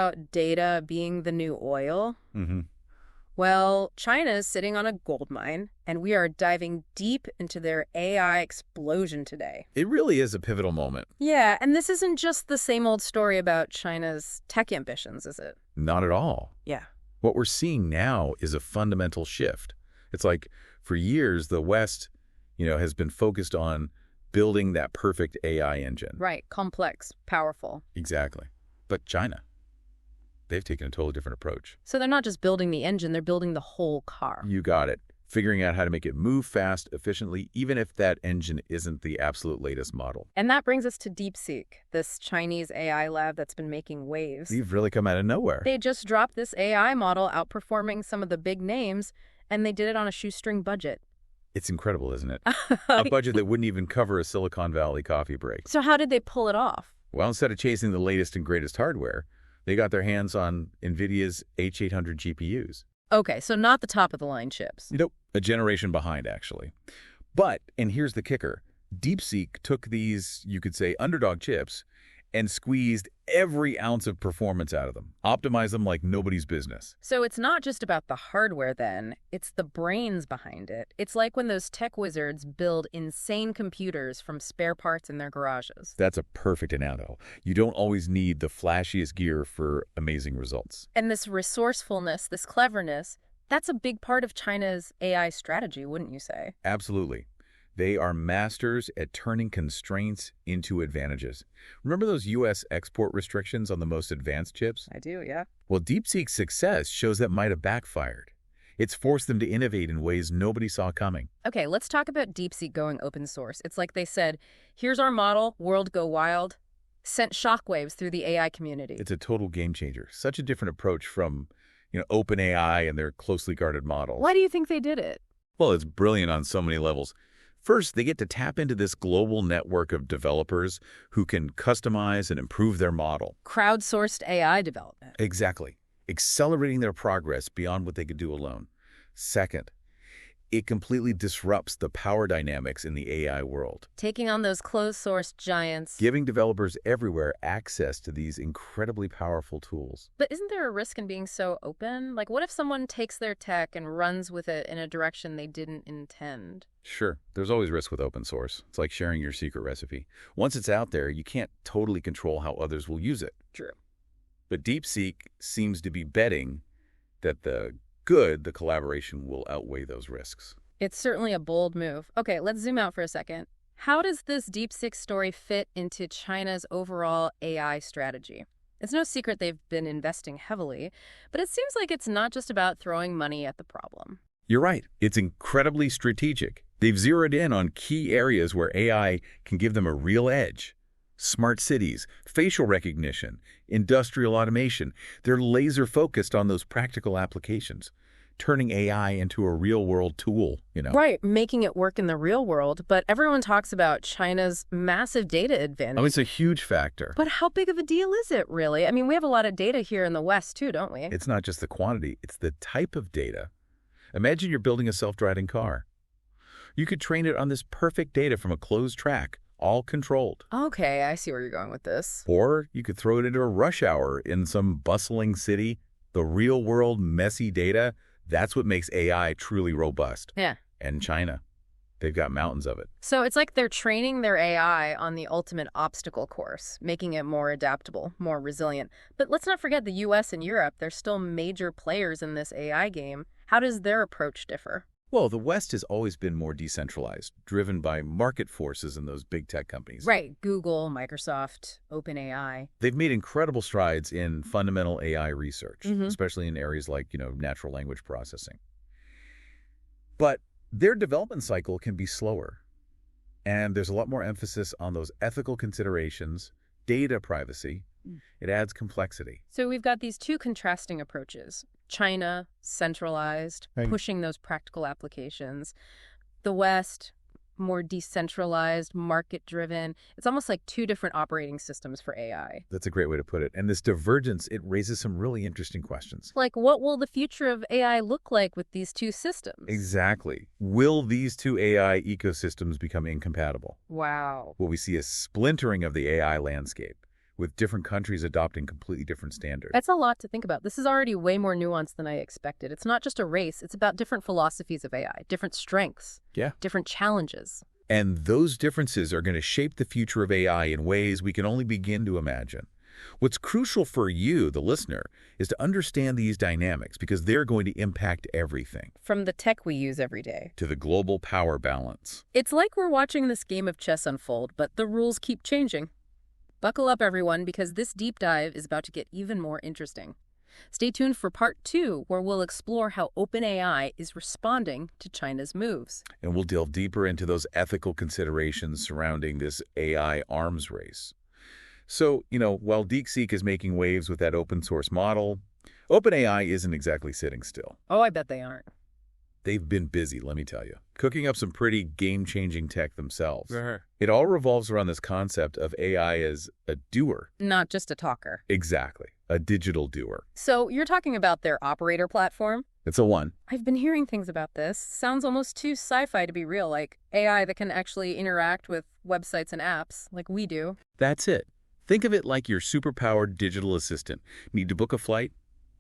About data being the new oil. Mm-hmm. Well, China is sitting on a gold mine, and we are diving deep into their AI explosion today. It really is a pivotal moment. Yeah, and this isn't just the same old story about China's tech ambitions, is it? Not at all. Yeah. What we're seeing now is a fundamental shift. It's like for years, the West, has been focused on building that perfect AI engine. Right, complex, powerful. Exactly. But China, they've taken a totally different approach. So they're not just building the engine, they're building the whole car. You got it. Figuring out how to make it move fast, efficiently, even if that engine isn't the absolute latest model. And that brings us to DeepSeek, this Chinese AI lab that's been making waves. You've really come out of nowhere. They just dropped this AI model outperforming some of the big names, and they did it on a shoestring budget. It's incredible, isn't it? A budget that wouldn't even cover a Silicon Valley coffee break. So how did they pull it off? Well, instead of chasing the latest and greatest hardware, they got their hands on NVIDIA's H800 GPUs. Okay, so not the top-of-the-line chips. Nope, a generation behind, actually. But, and here's the kicker, DeepSeek took these, you could say, underdog chips and squeezed every ounce of performance out of them, optimized them like nobody's business. So it's not just about the hardware then, it's the brains behind it. It's like when those tech wizards build insane computers from spare parts in their garages. That's a perfect analogy. You don't always need the flashiest gear for amazing results. And this resourcefulness, this cleverness, that's a big part of China's AI strategy, wouldn't you say? Absolutely. They are masters at turning constraints into advantages. Remember those U.S. export restrictions on the most advanced chips? I do, yeah. Well, DeepSeek's success shows that might have backfired. It's forced them to innovate in ways nobody saw coming. Okay, let's talk about DeepSeek going open source. It's like they said, here's our model, world go wild, sent shockwaves through the AI community. It's a total game changer. Such a different approach from, OpenAI and their closely guarded models. Why do you think they did it? Well, it's brilliant on so many levels. First, they get to tap into this global network of developers who can customize and improve their model. Crowdsourced AI development. Exactly. Accelerating their progress beyond what they could do alone. Second, it completely disrupts the power dynamics in the AI world, Taking on those closed-source giants. giving developers everywhere access to these incredibly powerful tools. But isn't there a risk in being so open? Like, what if someone takes their tech and runs with it in a direction they didn't intend? Sure, there's always risk with open source. It's like sharing your secret recipe. Once it's out there, you can't totally control how others will use it. True. But DeepSeek seems to be betting that the collaboration will outweigh those risks. It's certainly a bold move. Okay, let's zoom out for a second. How does this DeepSeek story fit into China's overall AI strategy? It's no secret they've been investing heavily, but it seems like it's not just about throwing money at the problem. You're right. It's incredibly strategic. They've zeroed in on key areas where AI can give them a real edge. Smart cities, facial recognition, industrial automation. They're laser focused on those practical applications, turning AI into a real-world tool, Right, making it work in the real world, but everyone talks about China's massive data advantage. It's a huge factor. But how big of a deal is it, really? I mean, we have a lot of data here in the West, too, don't we? It's not just the quantity, it's the type of data. Imagine you're building a self-driving car. You could train it on this perfect data from a closed track, all controlled. Okay, I see where you're going with this. Or you could throw it into a rush hour in some bustling city. The real-world, messy data, that's what makes AI truly robust. Yeah. And China, they've got mountains of it. So it's like they're training their AI on the ultimate obstacle course, making it more adaptable, more resilient. But let's not forget the US and Europe. They're still major players in this AI game. How does their approach differ? Well, the West has always been more decentralized, driven by market forces in those big tech companies. Right. Google, Microsoft, OpenAI. They've made incredible strides in fundamental AI research, especially in areas like, natural language processing. But their development cycle can be slower. And there's a lot more emphasis on those ethical considerations, data privacy. It adds complexity. So we've got these two contrasting approaches. China, centralized, pushing those practical applications. The West, more decentralized, market-driven. It's almost like two different operating systems for AI. That's a great way to put it. And this divergence, it raises some really interesting questions. Like, what will the future of AI look like with these two systems? Exactly. Will these two AI ecosystems become incompatible? Wow. Will we see a splintering of the AI landscape? with different countries adopting completely different standards. That's a lot to think about. This is already way more nuanced than I expected. It's not just a race. It's about different philosophies of AI, different strengths, Yeah. different challenges. And those differences are going to shape the future of AI in ways we can only begin to imagine. What's crucial for you, the listener, is to understand these dynamics because they're going to impact everything, From the tech we use every day. to the global power balance. It's like we're watching this game of chess unfold, but the rules keep changing. Buckle up, everyone, because this deep dive is about to get even more interesting. Stay tuned for part 2, where we'll explore how OpenAI is responding to China's moves. And we'll delve deeper into those ethical considerations surrounding this AI arms race. So, while DeepSeek is making waves with that open source model, OpenAI isn't exactly sitting still. Oh, I bet they aren't. They've been busy, let me tell you, cooking up some pretty game-changing tech themselves. Uh-huh. It all revolves around this concept of AI as a doer. Not just a talker. Exactly, a digital doer. So you're talking about their operator platform? It's a one. I've been hearing things about this. Sounds almost too sci-fi to be real, like AI that can actually interact with websites and apps like we do. That's it. Think of it like your superpowered digital assistant. Need to book a flight?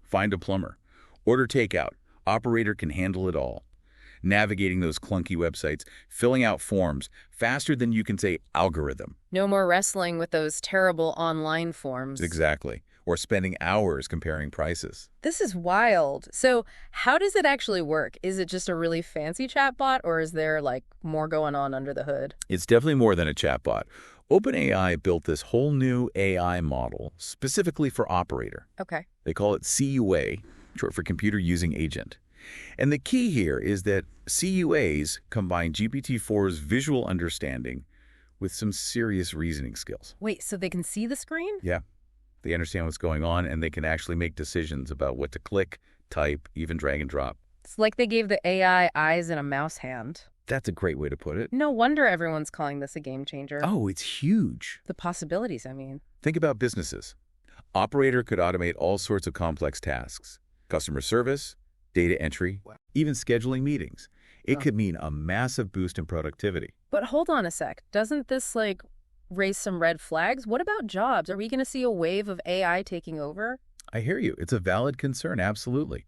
Find a plumber. Order takeout. Operator can handle it all. Navigating those clunky websites, filling out forms, faster than you can say algorithm. No more wrestling with those terrible online forms. Exactly. Or spending hours comparing prices. This is wild. So how does it actually work? Is it just a really fancy chatbot, or is there, more going on under the hood? It's definitely more than a chatbot. OpenAI built this whole new AI model specifically for operator. Okay. They call it CUA, short for Computer Using Agent. And the key here is that CUAs combine GPT-4's visual understanding with some serious reasoning skills. Wait, so they can see the screen? Yeah. They understand what's going on, and they can actually make decisions about what to click, type, even drag and drop. It's like they gave the AI eyes and a mouse hand. That's a great way to put it. No wonder everyone's calling this a game changer. Oh, it's huge. The possibilities, I mean. Think about businesses. Operator could automate all sorts of complex tasks. Customer service, data entry, even scheduling meetings. It could mean a massive boost in productivity. But hold on a sec. Doesn't this, raise some red flags? What about jobs? Are we going to see a wave of AI taking over? I hear you. It's a valid concern, absolutely.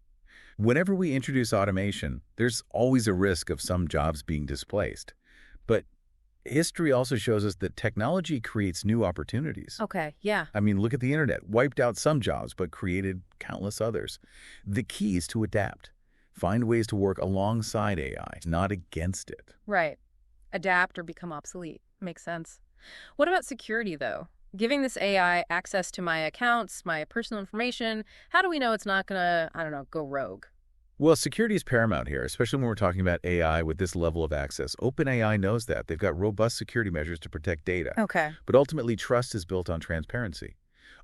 Whenever we introduce automation, there's always a risk of some jobs being displaced. But history also shows us that technology creates new opportunities. Okay, yeah. I mean, look at the internet. Wiped out some jobs, but created countless others. The key is to adapt. Find ways to work alongside AI, not against it. Right. Adapt or become obsolete. Makes sense. What about security, though? Giving this AI access to my accounts, my personal information, how do we know it's not going to, go rogue? Well, security is paramount here, especially when we're talking about AI with this level of access. OpenAI knows that. They've got robust security measures to protect data. Okay. But ultimately, trust is built on transparency.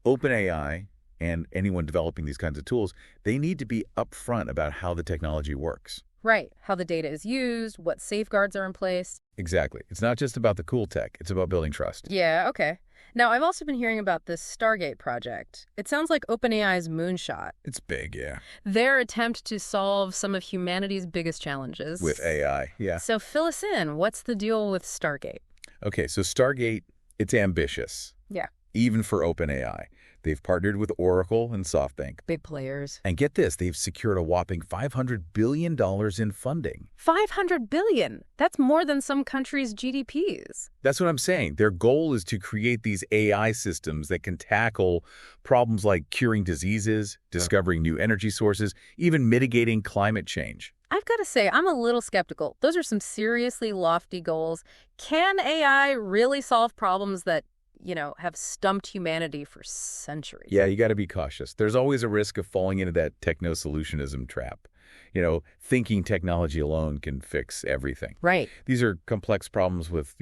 OpenAI and anyone developing these kinds of tools, they need to be upfront about how the technology works. Right. How the data is used, what safeguards are in place. Exactly. It's not just about the cool tech. It's about building trust. Yeah, okay. Now, I've also been hearing about this Stargate project. It sounds like OpenAI's moonshot. It's big, yeah. Their attempt to solve some of humanity's biggest challenges. With AI, yeah. So fill us in. What's the deal with Stargate? Okay, so Stargate, it's ambitious. Yeah. Even for OpenAI. They've partnered with Oracle and SoftBank. Big players. And get this, they've secured a whopping $500 billion in funding. $500 billion? That's more than some countries' GDPs. That's what I'm saying. Their goal is to create these AI systems that can tackle problems like curing diseases, discovering new energy sources, even mitigating climate change. I've got to say, I'm a little skeptical. Those are some seriously lofty goals. Can AI really solve problems that have stumped humanity for centuries? Yeah, you got to be cautious. There's always a risk of falling into that techno-solutionism trap. Thinking technology alone can fix everything. Right. These are complex problems with,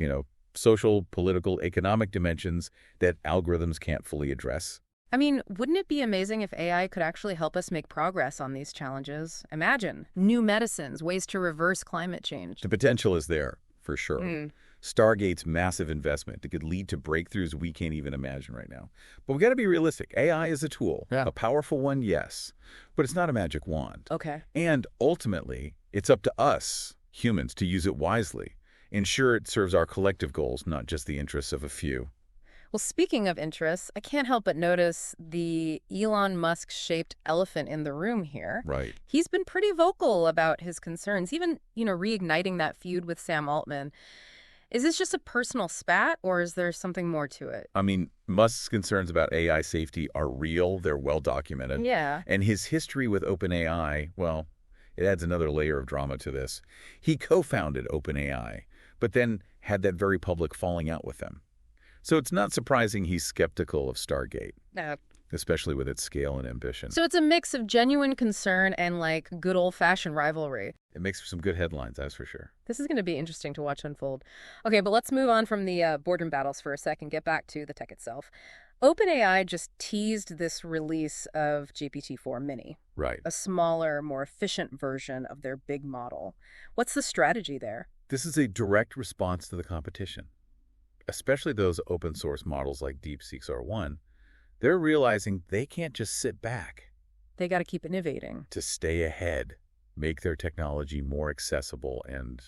social, political, economic dimensions that algorithms can't fully address. I mean, wouldn't it be amazing if AI could actually help us make progress on these challenges? Imagine new medicines, ways to reverse climate change. The potential is there, for sure. Stargate's massive investment, it could lead to breakthroughs we can't even imagine right now. But we got to be realistic. AI is a tool. Yeah. A powerful one, yes. But it's not a magic wand. Okay. And ultimately, it's up to us, humans, to use it wisely. Ensure it serves our collective goals, not just the interests of a few. Well, speaking of interests, I can't help but notice the Elon Musk-shaped elephant in the room here. Right. He's been pretty vocal about his concerns, even, reigniting that feud with Sam Altman. Is this just a personal spat, or is there something more to it? I mean, Musk's concerns about AI safety are real. They're well documented. Yeah. And his history with OpenAI, well, it adds another layer of drama to this. He co-founded OpenAI, but then had that very public falling out with them. So it's not surprising he's skeptical of Stargate, Uh, especially with its scale and ambition. so it's a mix of genuine concern and, like, good old-fashioned rivalry. It makes for some good headlines, that's for sure. This is going to be interesting to watch unfold. Okay, but let's move on from the boredom battles for a second, get back to the tech itself. OpenAI just teased this release of GPT-4 Mini, Right. a smaller, more efficient version of their big model. What's the strategy there? This is a direct response to the competition, especially those open source models like DeepSeek's R1. They're realizing they can't just sit back. They got to keep innovating. To stay ahead, make their technology more accessible and,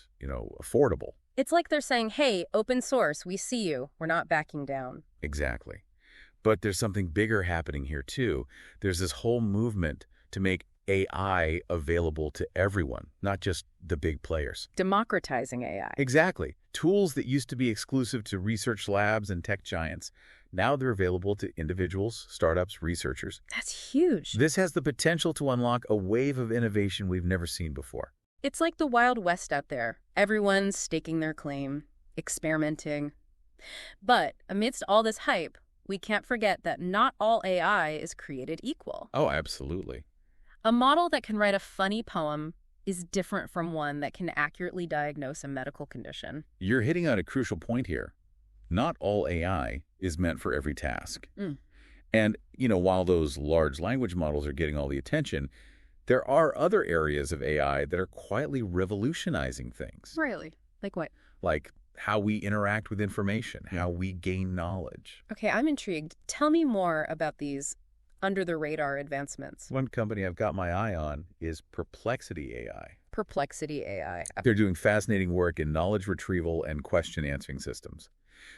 affordable. It's like they're saying, hey, open source, we see you. We're not backing down. Exactly. But there's something bigger happening here, too. There's this whole movement to make AI available to everyone, not just the big players. Democratizing AI. Exactly. Tools that used to be exclusive to research labs and tech giants, now they're available to individuals, startups, researchers. That's huge. This has the potential to unlock a wave of innovation we've never seen before. It's like the Wild West out there. Everyone's staking their claim, experimenting. But amidst all this hype, we can't forget that not all AI is created equal. Oh, absolutely. A model that can write a funny poem is different from one that can accurately diagnose a medical condition. You're hitting on a crucial point here. Not all AI is meant for every task. And, while those large language models are getting all the attention, there are other areas of AI that are quietly revolutionizing things. Really? Like what? Like how we interact with information, how we gain knowledge. Okay, I'm intrigued. Tell me more about these under-the-radar advancements. One company I've got my eye on is Perplexity AI. Perplexity AI. They're doing fascinating work in knowledge retrieval and question answering systems.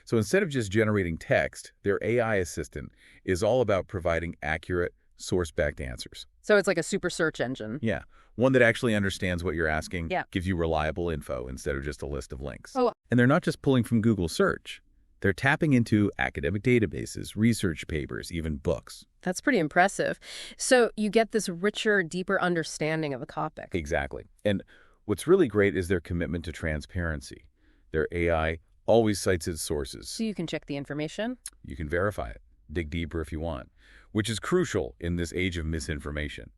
So instead of just generating text, their AI assistant is all about providing accurate, source-backed answers. So it's like a super search engine. Yeah, one that actually understands what you're asking, Yeah. gives you reliable info instead of just a list of links. Oh. And they're not just pulling from Google search. They're tapping into academic databases, research papers, even books. That's pretty impressive. So you get this richer, deeper understanding of a topic. Exactly. And what's really great is their commitment to transparency. Their AI always cites its sources. So you can check the information? You can verify it, dig deeper if you want, which is crucial in this age of misinformation.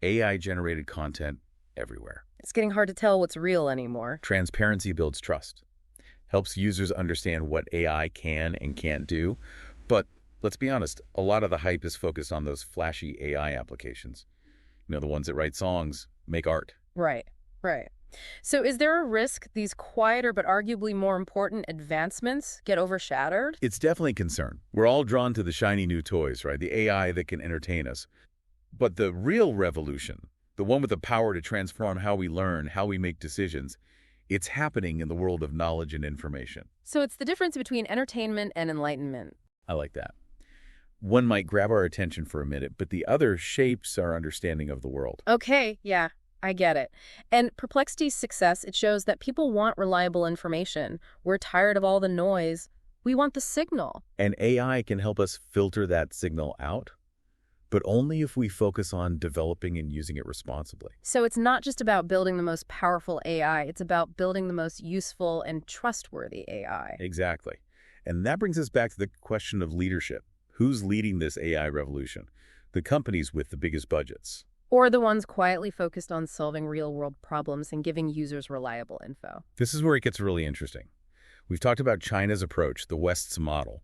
AI-generated content everywhere. It's getting hard to tell what's real anymore. Transparency builds trust, helps users understand what AI can and can't do. But let's be honest, a lot of the hype is focused on those flashy AI applications. The ones that write songs, make art. Right. So is there a risk these quieter but arguably more important advancements get overshadowed? It's definitely a concern. We're all drawn to the shiny new toys, right? The AI that can entertain us. But the real revolution, the one with the power to transform how we learn, how we make decisions, it's happening in the world of knowledge and information. So it's the difference between entertainment and enlightenment. I like that. One might grab our attention for a minute, but the other shapes our understanding of the world. Okay, yeah, I get it. And Perplexity's success, it shows that people want reliable information. We're tired of all the noise. We want the signal. And AI can help us filter that signal out, but only if we focus on developing and using it responsibly. So it's not just about building the most powerful AI, it's about building the most useful and trustworthy AI. Exactly. And that brings us back to the question of leadership. Who's leading this AI revolution? The companies with the biggest budgets. Or the ones quietly focused on solving real-world problems and giving users reliable info. This is where it gets really interesting. We've talked about China's approach, the West's model.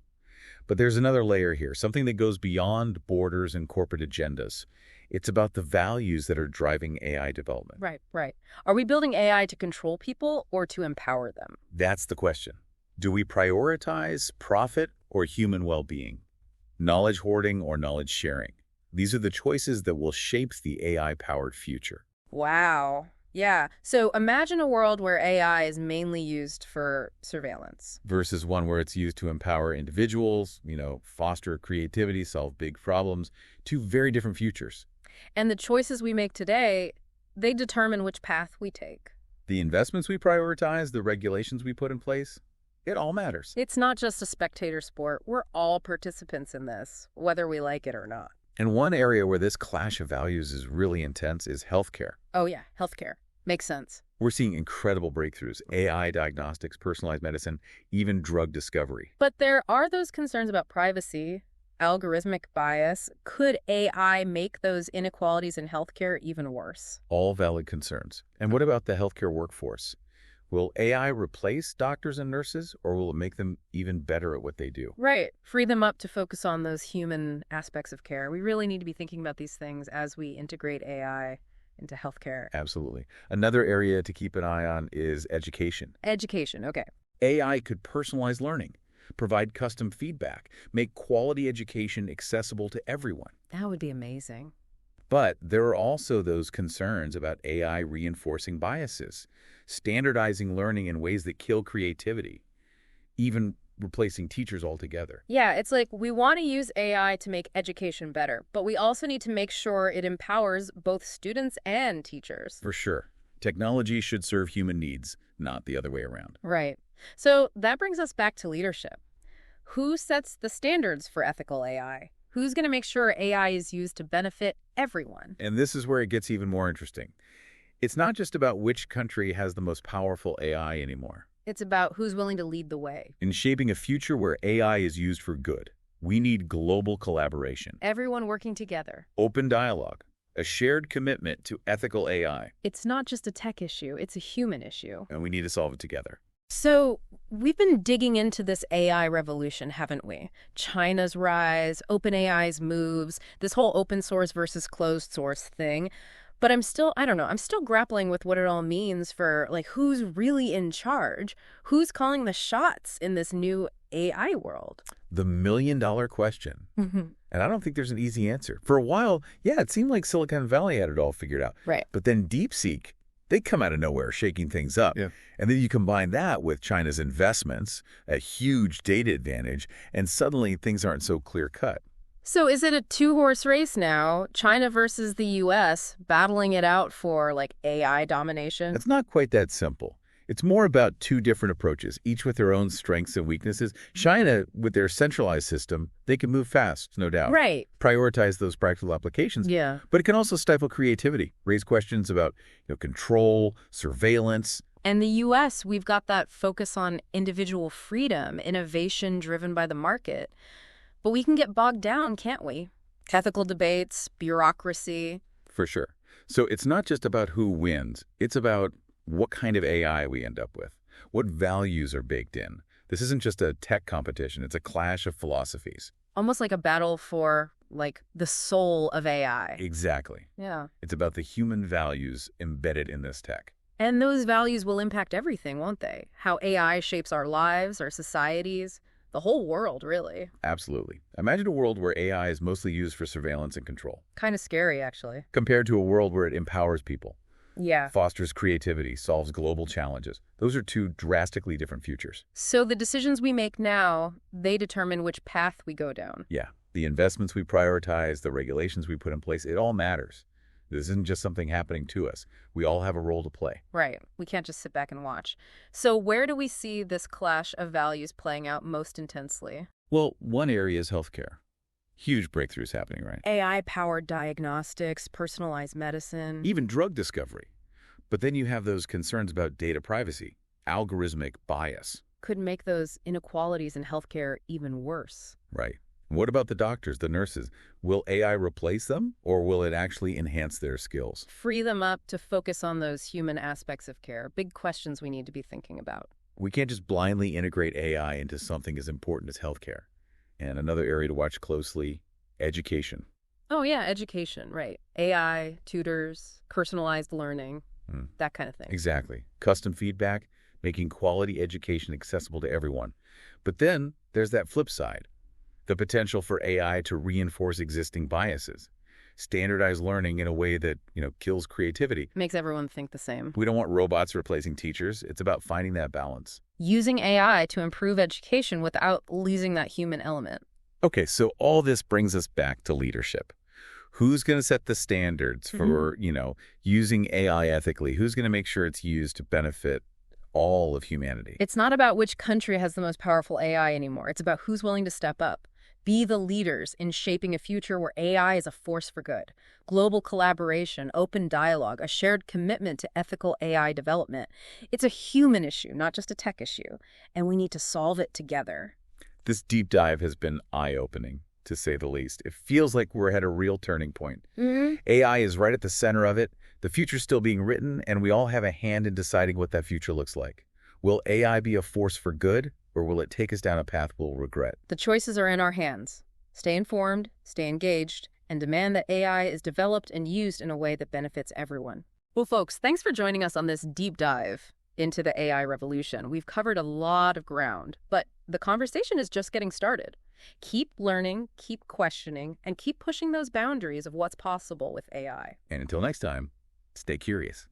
But there's another layer here, something that goes beyond borders and corporate agendas. It's about the values that are driving AI development. Right. Are we building AI to control people or to empower them? That's the question. Do we prioritize profit or human well-being? Knowledge hoarding or knowledge sharing? These are the choices that will shape the AI-powered future. Wow. Yeah. So imagine a world where AI is mainly used for surveillance. versus one where it's used to empower individuals, foster creativity, solve big problems. Two very different futures. And the choices we make today, they determine which path we take. The investments we prioritize, the regulations we put in place, it all matters. It's not just a spectator sport. We're all participants in this, whether we like it or not. And one area where this clash of values is really intense is healthcare. Oh yeah, healthcare. Makes sense. We're seeing incredible breakthroughs, AI diagnostics, personalized medicine, even drug discovery. But there are those concerns about privacy, algorithmic bias. Could AI make those inequalities in healthcare even worse? All valid concerns. And what about the healthcare workforce? Will AI replace doctors and nurses, or will it make them even better at what they do? Right. Free them up to focus on those human aspects of care. We really need to be thinking about these things as we integrate AI into healthcare. Absolutely. Another area to keep an eye on is education. Education, okay. AI could personalize learning, provide custom feedback, make quality education accessible to everyone. That would be amazing. But there are also those concerns about AI reinforcing biases, standardizing learning in ways that kill creativity, even replacing teachers altogether. Yeah, it's like we want to use AI to make education better, but we also need to make sure it empowers both students and teachers. For sure. Technology should serve human needs, not the other way around. Right. So that brings us back to leadership. Who sets the standards for ethical AI? Who's going to make sure AI is used to benefit everyone? And this is where it gets even more interesting. It's not just about which country has the most powerful AI anymore. It's about who's willing to lead the way. In shaping a future where AI is used for good, we need global collaboration, Everyone working together. open dialogue, a shared commitment to ethical AI, It's not just a tech issue, it's a human issue. and we need to solve it together. So we've been digging into this AI revolution, haven't we? China's rise, OpenAI's moves, this whole open source versus closed source thing. But I'm still grappling with what it all means for, like, who's really in charge? Who's calling the shots in this new AI world? The million-dollar question. And I don't think there's an easy answer. For a while, yeah, it seemed like Silicon Valley had it all figured out. Right. But then DeepSeek, they come out of nowhere shaking things up. Yeah. And then you combine that with China's investments, a huge data advantage, and suddenly things aren't so clear-cut. So is it a two-horse race now, China versus the U.S., battling it out for, like, AI domination? It's not quite that simple. It's more about two different approaches, each with their own strengths and weaknesses. China, with their centralized system, they can move fast, no doubt. Right. Prioritize those practical applications. Yeah. But it can also stifle creativity, raise questions about control, surveillance. And the U.S., we've got that focus on individual freedom, innovation driven by the market. But we can get bogged down, can't we? Ethical debates, bureaucracy. For sure. So it's not just about who wins. It's about what kind of AI we end up with, what values are baked in. This isn't just a tech competition. It's a clash of philosophies. Almost like a battle for, like, the soul of AI. Exactly. Yeah. It's about the human values embedded in this tech. And those values will impact everything, won't they? How AI shapes our lives, our societies, the whole world, really. Absolutely. Imagine a world where AI is mostly used for surveillance and control, Kind of scary, actually. compared to a world where it empowers people, Yeah. fosters creativity, solves global challenges. Those are two drastically different futures. So the decisions we make now, they determine which path we go down. Yeah. The investments we prioritize, the regulations we put in place, it all matters. This isn't just something happening to us. We all have a role to play. Right. We can't just sit back and watch. So where do we see this clash of values playing out most intensely? Well, one area is healthcare. Huge breakthroughs happening, right? AI-powered diagnostics, personalized medicine. Even drug discovery. But then you have those concerns about data privacy, algorithmic bias. Could make those inequalities in healthcare even worse. Right. What about the doctors, the nurses? Will AI replace them, or will it actually enhance their skills? Free them up to focus on those human aspects of care. Big questions we need to be thinking about. We can't just blindly integrate AI into something as important as healthcare. And another area to watch closely, education. Oh, yeah, education, right. AI, tutors, personalized learning, that kind of thing. Exactly. Custom feedback, making quality education accessible to everyone. But then there's that flip side, the potential for AI to reinforce existing biases. standardized learning in a way that, kills creativity. Makes everyone think the same. We don't want robots replacing teachers. It's about finding that balance. Using AI to improve education without losing that human element. Okay, so all this brings us back to leadership. Who's going to set the standards for, using AI ethically? Who's going to make sure it's used to benefit all of humanity? It's not about which country has the most powerful AI anymore. It's about who's willing to step up. Be the leaders in shaping a future where AI is a force for good. Global collaboration, open dialogue, a shared commitment to ethical AI development. It's a human issue, not just a tech issue, and we need to solve it together. This deep dive has been eye-opening, to say the least. It feels like we're at a real turning point. AI is right at the center of it. The future's still being written, and we all have a hand in deciding what that future looks like. Will AI be a force for good, or will it take us down a path we'll regret? The choices are in our hands. Stay informed, stay engaged, and demand that AI is developed and used in a way that benefits everyone. Well, folks, thanks for joining us on this deep dive into the AI revolution. We've covered a lot of ground, but the conversation is just getting started. Keep learning, keep questioning, and keep pushing those boundaries of what's possible with AI. And until next time, stay curious.